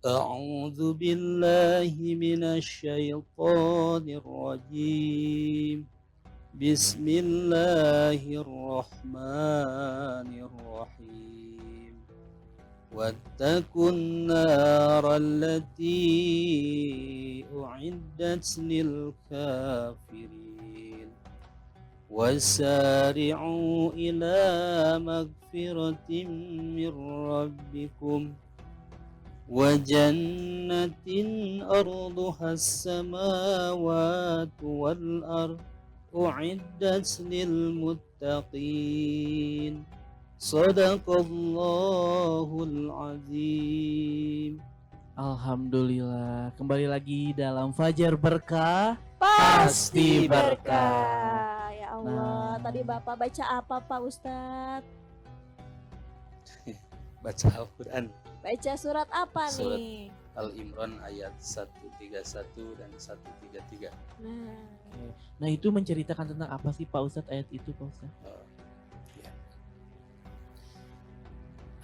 أعوذ بالله من الشيطان الرجيم. بسم الله الرحمن الرحيم. واتقوا النار التي أعدت للكافرين وسارعوا إلى مغفرة من ربكم وجنة أرضها السماوات والأرض أعدت للمتقين صدق الله العظيم. Alhamdulillah, kembali lagi dalam Fajar Berkah. Pasti berkah. berkah. Ya Allah, Nah. tadi Bapak baca apa Pak Ustadz? Baca Al-Quran Baca surat apa Surat nih? Al-Imran ayat 131 dan 133. Nah, itu menceritakan tentang apa sih Pak Ustadz ayat itu Pak Ustadz?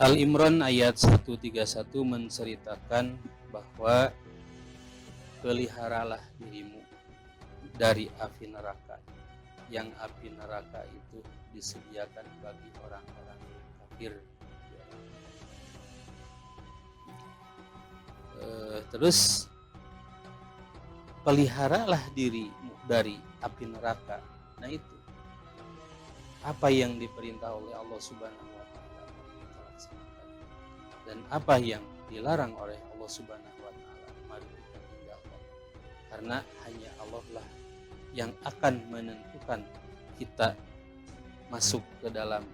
Al-Imran ayat 131 menceritakan bahwa peliharalah dirimu dari api neraka, yang api neraka itu disediakan bagi orang-orang kafir. Terus peliharalah dirimu dari api neraka. Nah, itu apa yang diperintah oleh Allah Subhanahu wa taala kita laksanakan, dan apa yang dilarang oleh Allah Subhanahu wa taala mari kita tinggalkan, karena hanya Allah lah yang akan menentukan kita masuk ke dalam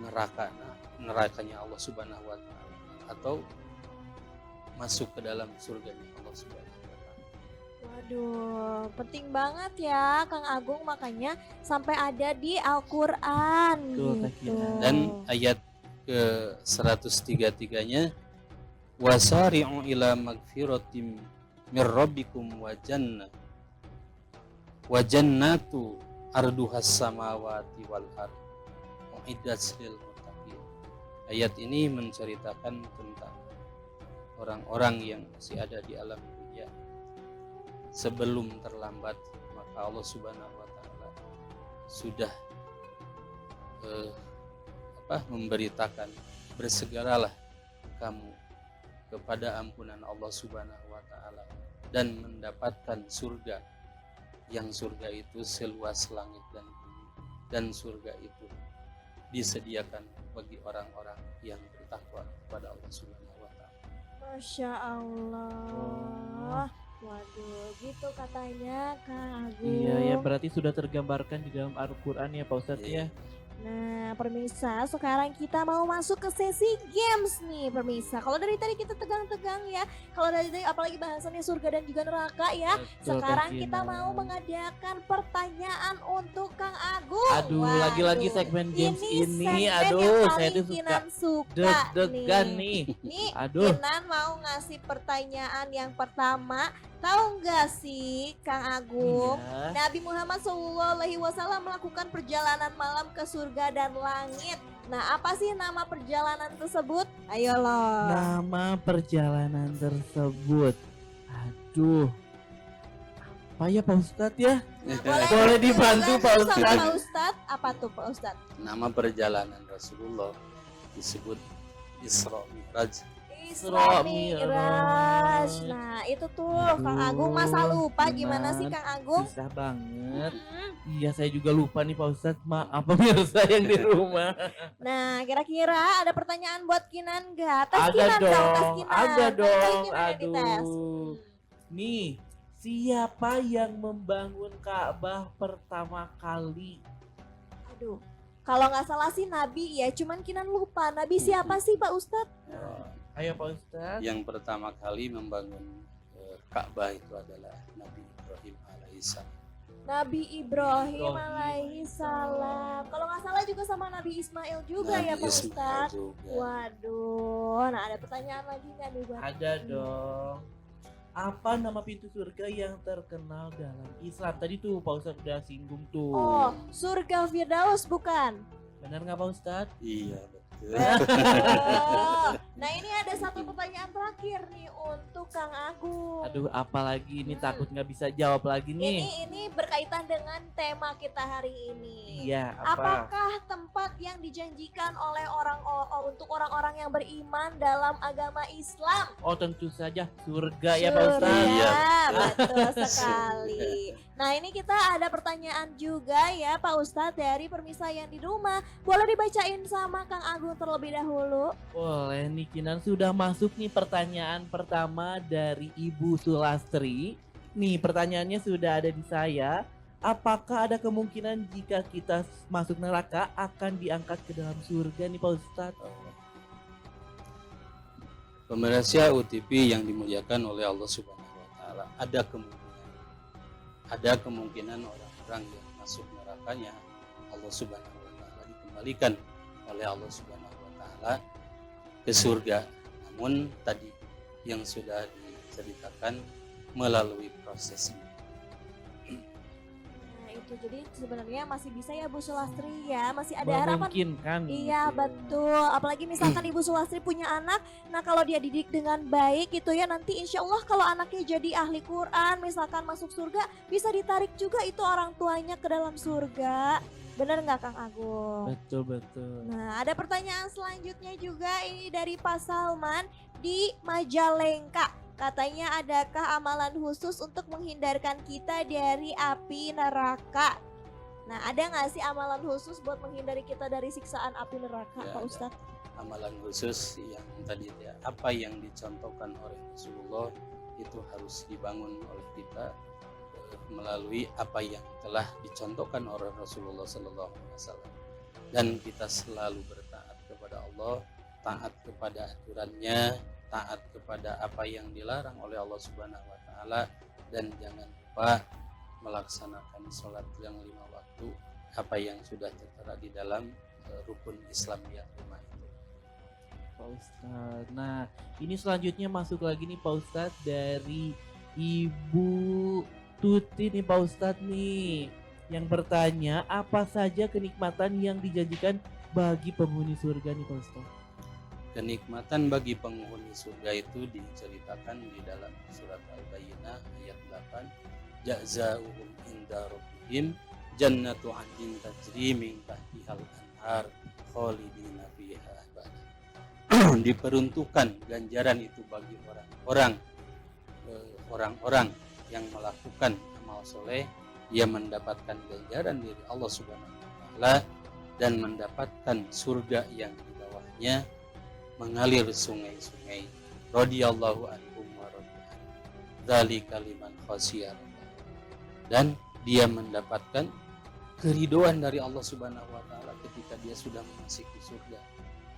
nerakanya Allah Subhanahu wa taala atau masuk ke dalam surganya Allah Subhanahu wa taala. Waduh, penting banget ya Kang Agung, makanya sampai ada di Al-Qur'an gitu. Dan ayat ke 133-nya wasari'u ila magfiratim mir rabbikum wa jannatu arduhas samawati wal ard uiddat lil muttaqin. Ayat ini menceritakan tentang orang-orang yang masih ada di alam dunia sebelum terlambat, maka Allah Subhanahu wa taala sudah memberitakan, bersegeralah kamu kepada ampunan Allah Subhanahu wa taala dan mendapatkan surga, yang surga itu seluas langit dan bumi, dan surga itu disediakan bagi orang-orang yang bertakwa kepada Allah Subhanahu wa taala. Masya Allah. Waduh, gitu katanya Kang Agung. Iya, ya berarti sudah tergambarkan di dalam Al-Quran ya Pak Ustadz ya. Nah, pemirsa, sekarang kita mau masuk ke sesi games nih, pemirsa. Kalau dari tadi kita tegang-tegang ya, kalau dari tadi apalagi bahasannya surga dan juga neraka ya. Betul, Sekarang Kak kita Gina. mau mengadakan pertanyaan untuk Kang Agung. Aduh, lagi-lagi segmen games ini, segmen aduh, yang saya paling tuh Kinan suka deg-degan nih. Nih, Aduh. Kinan mau ngasih pertanyaan yang pertama. Tahu nggak sih Kang Agung, Iya. Nabi Muhammad SAW melakukan perjalanan malam ke surga dan langit. Nah, apa sih nama perjalanan tersebut? Ayo loh. Nama perjalanan tersebut. Aduh. Apa ya Pak Ustadz ya? Boleh dibantu Pak Sama Ustadz. Pak Ustadz, apa tuh Pak Ustadz? Nama perjalanan Rasulullah disebut Isra Mi'raj. Isra Mi'raj. Nah, itu tuh Kang Agung masa lupa gimana sih Kang Agung? Susah banget. Iya, saya juga lupa nih Pak Ustadz. Maaf pemirsa yang di rumah. Nah, kira-kira ada pertanyaan buat Kinan nggak? Tes Ada Kinan dong, tes dong, Kinan. ada Kan tadi dong. Kinan yang dites. Aduh. Nih, siapa yang membangun Ka'bah pertama kali? Aduh, kalau nggak salah sih Nabi ya, cuman Kinan lupa. Nabi siapa sih Pak Ustadz? Ayo Pak Ustadz. Yang pertama kali membangun Ka'bah itu adalah Nabi Ibrahim alaihissalam. Nabi Ibrahim alaihi salam. Kalau nggak salah juga sama Nabi Ismail juga Nabi ya Pak Ismail Ustadz. juga. Waduh, nah ada pertanyaan lagi nggak nih buat? Ada dong. Apa nama pintu surga yang terkenal dalam Islam? Tadi tuh Pak Ustadz udah singgung tuh. Oh, surga Firdaus bukan? Benar nggak Pak Ustadz? Iya, betul. Betul. Nah ini ada satu pertanyaan terakhir nih untuk Kang Agung. Aduh, apalagi ini takut nggak bisa jawab lagi nih. Ini berkaitan dengan tema kita hari ini. Iya, apa? Apakah tempat yang dijanjikan oleh untuk orang-orang yang beriman dalam agama Islam? Oh, tentu saja surga ya Pak Ustadz. Surga, Iya. betul sekali. Nah ini kita ada pertanyaan juga ya Pak Ustadz dari permisa yang di rumah. Boleh dibacain sama Kang Agung terlebih dahulu? Boleh nih Kinan, sudah masuk nih pertanyaan pertama dari Ibu Sulastri. Nih pertanyaannya sudah ada di saya. Apakah ada kemungkinan jika kita masuk neraka akan diangkat ke dalam surga nih Pak Ustadz? Pemirsa UTP yang dimuliakan oleh Allah Subhanahu wa taala, ada kemungkinan orang-orang yang masuk nerakanya Allah Subhanahu wa taala dikembalikan oleh Allah Subhanahu wa taala ke surga. Namun tadi yang sudah diceritakan melalui proses ini. Nah itu jadi sebenarnya masih bisa ya Bu Sulastri ya, masih ada harapan. Memungkinkan. Iya gitu. betul, apalagi misalkan Ibu Sulastri punya anak, nah kalau dia didik dengan baik gitu ya, nanti insya Allah kalau anaknya jadi ahli Quran, misalkan masuk surga, bisa ditarik juga itu orang tuanya ke dalam surga. Bener nggak Kang Agung? Betul. Nah ada pertanyaan selanjutnya juga ini dari Pak Salman di Majalengka. Katanya adakah amalan khusus untuk menghindarkan kita dari api neraka? Nah ada nggak sih amalan khusus buat menghindari kita dari siksaan api neraka Ya, Pak ada. Ustadz? Amalan khusus yang tadi ya, apa yang dicontohkan oleh Rasulullah itu harus dibangun oleh kita melalui apa yang telah dicontohkan oleh Rasulullah Sallallahu Alaihi Wasallam, dan kita selalu bertaat kepada Allah, taat kepada aturannya, taat kepada apa yang dilarang oleh Allah Subhanahu Wa Taala, dan jangan lupa melaksanakan sholat yang 5 waktu, apa yang sudah tertera di dalam rukun Islam yang 5 itu. Pak Ustadz. Nah, ini selanjutnya masuk lagi nih Pak Ustadz dari Ibu Tuti nih Pak Ustadz nih, yang bertanya apa saja kenikmatan yang dijanjikan bagi penghuni surga nih Pak Ustadz? Kenikmatan bagi penghuni surga itu diceritakan di dalam surat Al-Bayyinah ayat 8. Jazaa'uhum inda rabbihim jannatu 'adnin tajri min tahtihal anhar khalidina fiha abada. Diperuntukkan ganjaran itu bagi orang-orang yang melakukan amal soleh, dia mendapatkan ganjaran dari Allah Subhanahu wa taala dan mendapatkan surga yang di bawahnya mengalir sungai-sungai. Radhiyallahu anhum wa radhiyan. Dzalika liman khasyiya rabbah. Dan dia mendapatkan keridhaan dari Allah Subhanahu wa taala ketika dia sudah memasuki surga.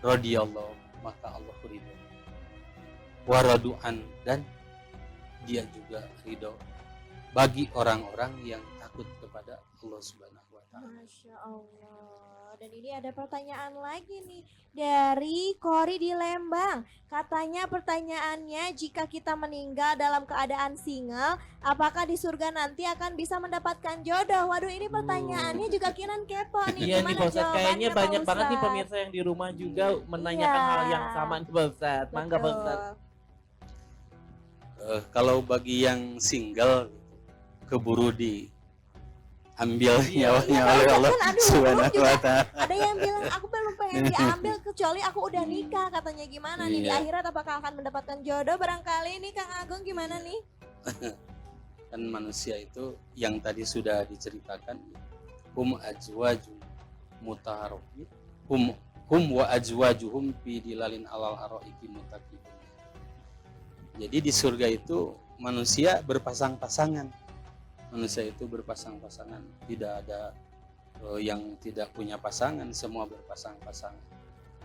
Radhiyallahu, maka Allah ridho. Wa radu'an, dan dia juga ridho bagi orang-orang yang takut kepada Allah Subhanahu wa taala. Masya Allah. Dan ini ada pertanyaan lagi nih dari Kori di Lembang. Katanya pertanyaannya, jika kita meninggal dalam keadaan single, apakah di surga nanti akan bisa mendapatkan jodoh? Waduh ini pertanyaannya juga Kinan kepo nih. Iya nih Gimana Pak Ustadz, kayaknya jawabannya, Pak banyak banget nih Ustadz? pemirsa yang di rumah juga menanyakan Iya. hal yang sama nih Pak Ustadz. Mangga Pak Betul. Ustadz. Kalau bagi yang single keburu diambil Iya. nyawanya oleh Allah Kan aduh, Subhanahu juga wa taala. ada yang bilang aku belum pengen diambil kecuali aku udah nikah, katanya gimana nih di Iya. akhirat apakah akan mendapatkan jodoh barangkali nih Kang Agung gimana nih? Kan manusia itu yang tadi sudah diceritakan, hum azwajun mutaharrifin, hum wa azwajuhum fi dilalin alal araiki muttaqin. Jadi di surga itu manusia berpasang-pasangan. Manusia itu berpasang-pasangan, tidak ada yang tidak punya pasangan, semua berpasang-pasangan.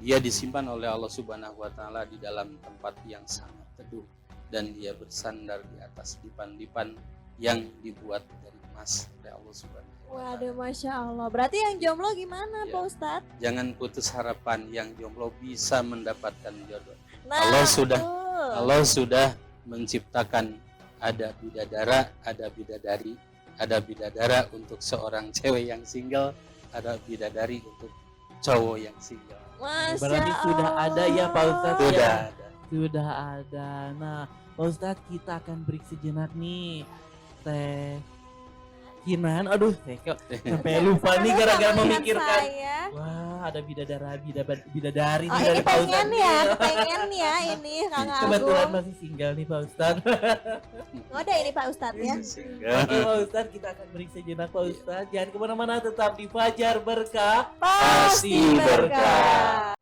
Dia disimpan oleh Allah Subhanahu wa taala di dalam tempat yang sangat teduh, dan dia bersandar di atas dipan-dipan yang dibuat dari emas oleh Allah Subhanahu wa taala. Waduh Masya Allah. Berarti yang jomblo gimana Iya. Pak Ustadz? Jangan putus harapan, yang jomblo bisa mendapatkan jodoh. Nah, Allah sudah betul. Allah sudah menciptakan ada bidadara, ada bidadari, ada bidadara untuk seorang cewek yang single, ada bidadari untuk cowok yang single. Masya Berarti sudah ada ya Pak Ustadz Sudah ya? ada. Sudah ada. Nah, Pak Ustadz kita akan break sejenak nih. Teh Kinan, aduh, teh kok sampai lupa nih gara-gara Sama memikirkan. saya. Wah, ada bidadari Oh nih ini dari Pak pengen Ustadz. ya, nih. pengen ya ini Kang Kebetulan Agung. masih single nih Pak Ustadz. Ngode ini Pak Ustadz ya. Oke Pak Ustadz, kita akan break sejenak Pak Ustadz. Jangan kemana-mana, tetap di Fajar Berkah. Pasti berkah.